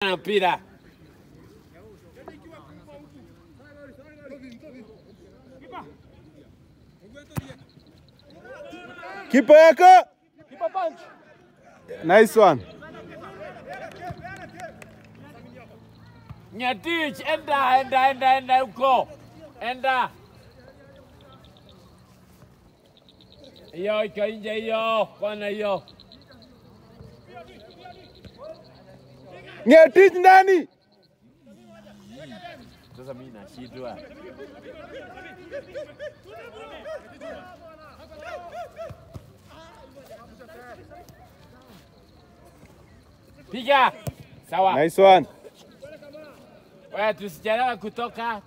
mpira. Keeper yako. Keeper punch. Nice one. Nyatich, enda uko. Enda. Iyo iko nje hiyo, kona hiyo. Nyatich ndani. Sasa mimi nashindwa. Piga. Sawa. Nice one. Wewe tusichelewe kutoka.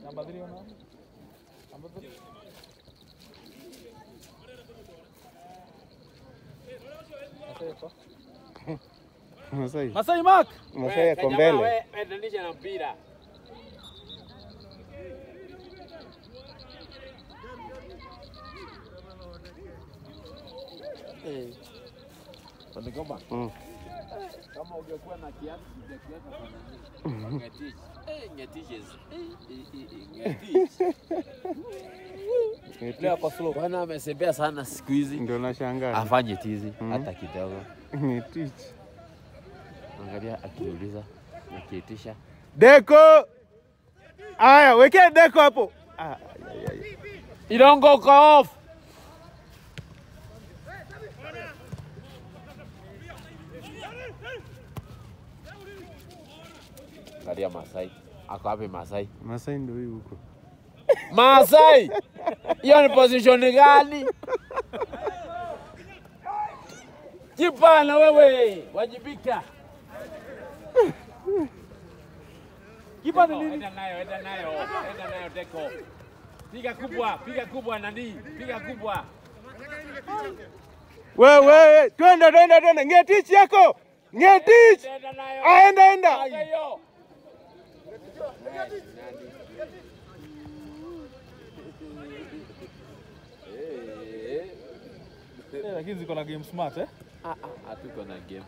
Namba 3 ona. Namba 3. Masai Mark. Masai yako mbele. Wewe endanisha na mpira. Wanigomba. Kama ungekuwa na kiasi ungekiweka kwa Nyatich. Nyatich. Leo kwa slow. Bwana amesembea sana siku hizi. Ndio nashangaa. Afanye tizi hata kidogo. Nyatich. Angalia akiuliza na kiitisha. Deko. Aya, wekea Deko hapo. Ilongo go off. Angalia Masai. Ako wapi Masai? Masai ndio huko. Masai! Hiyo ni position gani? Kipana wewe, wajibika. Kipana nini? Enda nayo Deko. Piga kubwa nani? Piga kubwa. Wewe, twende. Nyatich yako. Nyatich. Enda. Lakini ziko na game smart eh? Hatuko na game.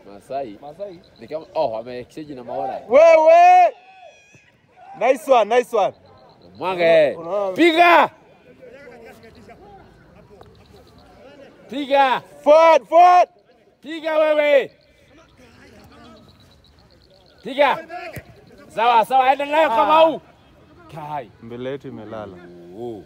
Masai. Ni kama ame-exchange na Maora. Wewe. Nice one. Mwage. Piga. Forward. Piga wewe. Piga. Sawa, enda nayo kama huu. Kai. Mbele yetu imelala. Oh.